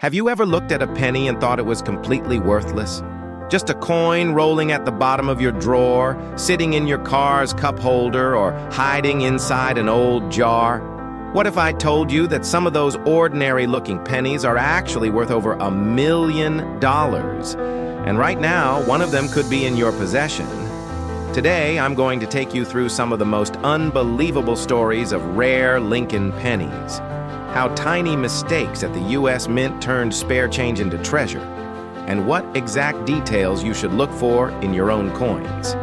Have you ever looked at a penny and thought it was completely worthless? Just a coin rolling at the bottom of your drawer, sitting in your car's cup holder, or hiding inside an old jar? What if I told you that some of those ordinary-looking pennies are actually worth over $1 million? And right now, one of them could be in your possession. Today, I'm going to take you through some of the most unbelievable stories of rare Lincoln pennies. How tiny mistakes at the U.S. Mint turned spare change into treasure, and what exact details you should look for in your own coins.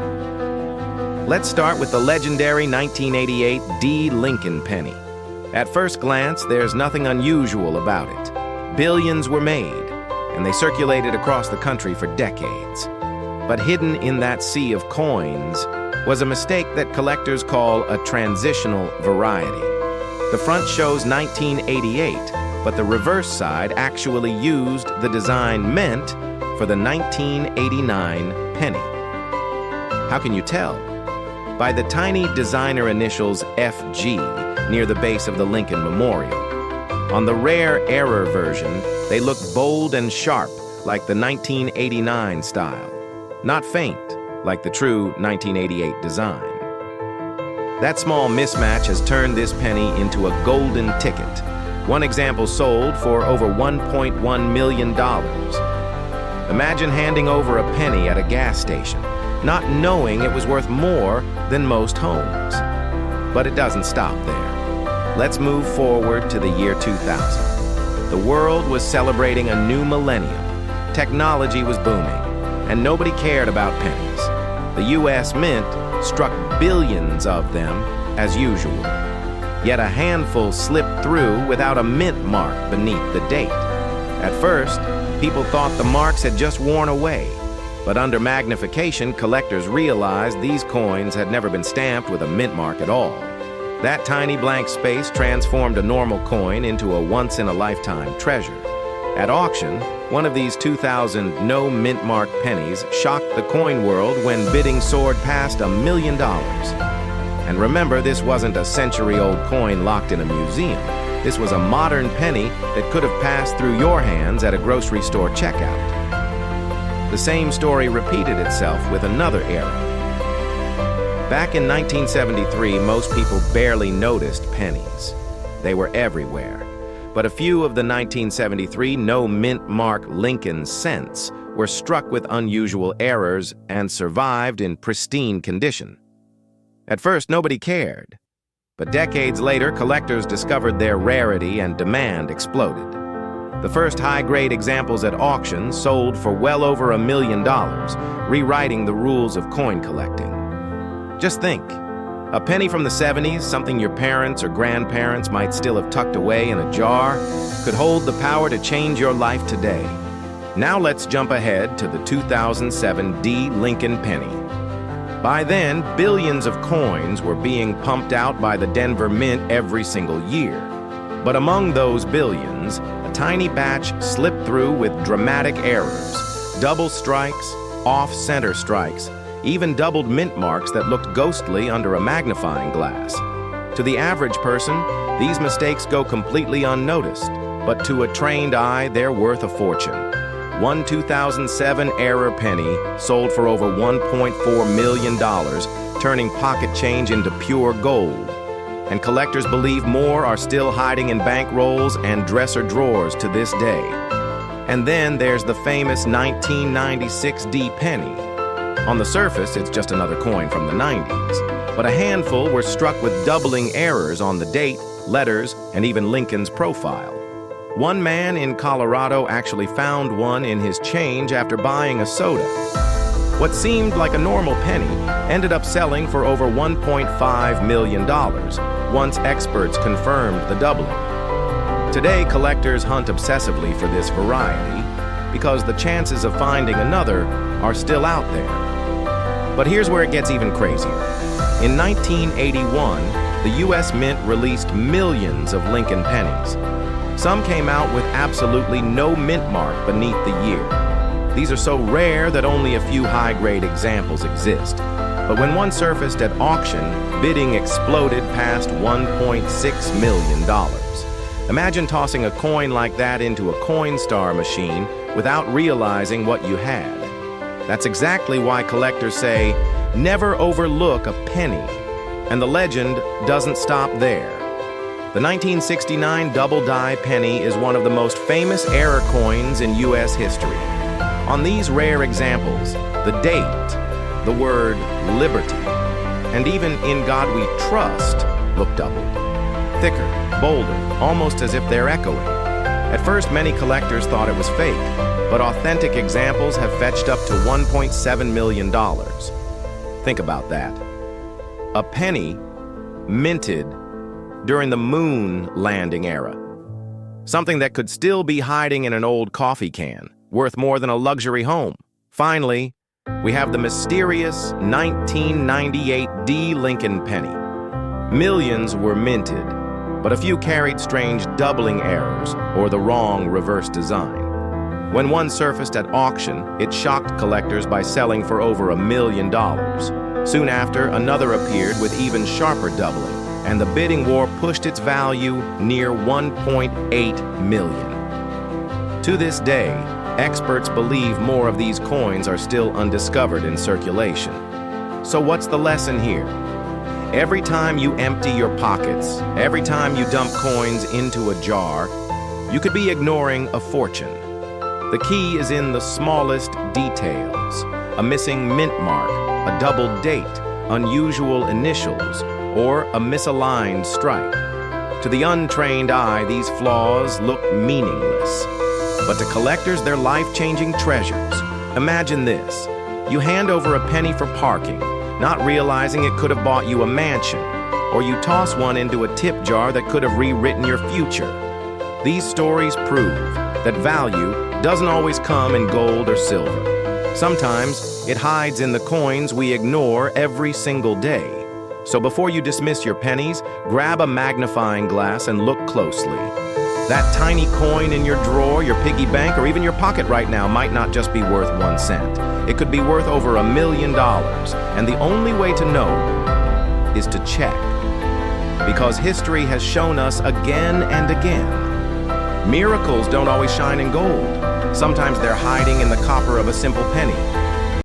Let's start with the legendary 1988 D. Lincoln penny. At first glance, there's nothing unusual about it. Billions were made, and they circulated across the country for decades. But hidden in that sea of coins was a mistake that collectors call a transitional variety. The front shows 1988, but the reverse side actually used the design meant for the 1989 penny. How can you tell? By the tiny designer initials FG near the base of the Lincoln Memorial. On the rare error version, they look bold and sharp like the 1989 style, not faint like the true 1988 design. That small mismatch has turned this penny into a golden ticket. One example sold for over $1.1 million. Imagine handing over a penny at a gas station, not knowing it was worth more than most homes. But it doesn't stop there. Let's move forward to the year 2000. The world was celebrating a new millennium. Technology was booming, and nobody cared about pennies. The U.S. Mint struck billions of them as usual. Yet a handful slipped through without a mint mark beneath the date. At first, people thought the marks had just worn away, but under magnification, collectors realized these coins had never been stamped with a mint mark at all. That tiny blank space transformed a normal coin into a once-in-a-lifetime treasure. At auction, one of these 2000 no mint mark pennies shocked the coin world when bidding soared past $1 million. And remember, this wasn't a century-old coin locked in a museum. This was a modern penny that could have passed through your hands at a grocery store checkout. The same story repeated itself with another era. Back in 1973, most people barely noticed pennies. They were everywhere. But a few of the 1973 no mint mark Lincoln cents were struck with unusual errors and survived in pristine condition. At first, nobody cared. But decades later, collectors discovered their rarity and demand exploded. The first high-grade examples at auction sold for well over $1 million, rewriting the rules of coin collecting. Just think. A penny from the 70s, something your parents or grandparents might still have tucked away in a jar, could hold the power to change your life today. Now let's jump ahead to the 2007 D. Lincoln penny. By then, billions of coins were being pumped out by the Denver Mint every single year. But among those billions, a tiny batch slipped through with dramatic errors, double strikes, off-center strikes, even doubled mint marks that looked ghostly under a magnifying glass. To the average person, these mistakes go completely unnoticed, but to a trained eye, they're worth a fortune. One 2007 error penny sold for over $1.4 million, turning pocket change into pure gold. And collectors believe more are still hiding in bank rolls and dresser drawers to this day. And then there's the famous 1996 D penny. On the surface, it's just another coin from the 90s, but a handful were struck with doubling errors on the date, letters, and even Lincoln's profile. One man in Colorado actually found one in his change after buying a soda. What seemed like a normal penny ended up selling for over $1.5 million, once experts confirmed the doubling. Today, collectors hunt obsessively for this variety because the chances of finding another are still out there. But here's where it gets even crazier. In 1981, the U.S. Mint released millions of Lincoln pennies. Some came out with absolutely no mint mark beneath the year. These are so rare that only a few high-grade examples exist. But when one surfaced at auction, bidding exploded past $1.6 million. Imagine tossing a coin like that into a Coinstar machine without realizing what you had. That's exactly why collectors say, never overlook a penny. And the legend doesn't stop there. The 1969 double-die penny is one of the most famous error coins in U.S. history. On these rare examples, the date, the word liberty, and even in God we trust look doubled. Thicker, bolder, almost as if they're echoing. At first, many collectors thought it was fake, but authentic examples have fetched up to $1.7 million. Think about that. A penny minted during the moon landing era. Something that could still be hiding in an old coffee can, worth more than a luxury home. Finally, we have the mysterious 1998 D. Lincoln penny. Millions were minted, but a few carried strange doubling errors or the wrong reverse design. When one surfaced at auction, it shocked collectors by selling for over $1 million. Soon after, another appeared with even sharper doubling, and the bidding war pushed its value near $1.8 million. To this day, experts believe more of these coins are still undiscovered in circulation. So what's the lesson here? Every time you empty your pockets, every time you dump coins into a jar, you could be ignoring a fortune. The key is in the smallest details: a missing mint mark, a double date, unusual initials, or a misaligned stripe. To the untrained eye, these flaws look meaningless. But to collectors, they're life-changing treasures. Imagine this. You hand over a penny for parking, not realizing it could have bought you a mansion, or you toss one into a tip jar that could have rewritten your future. These stories prove that value doesn't always come in gold or silver. Sometimes it hides in the coins we ignore every single day. So before you dismiss your pennies, grab a magnifying glass and look closely. That tiny coin in your drawer, your piggy bank, or even your pocket right now might not just be worth 1 cent. It could be worth over $1 million, and the only way to know is to check. Because history has shown us again and again, miracles don't always shine in gold. Sometimes they're hiding in the copper of a simple penny.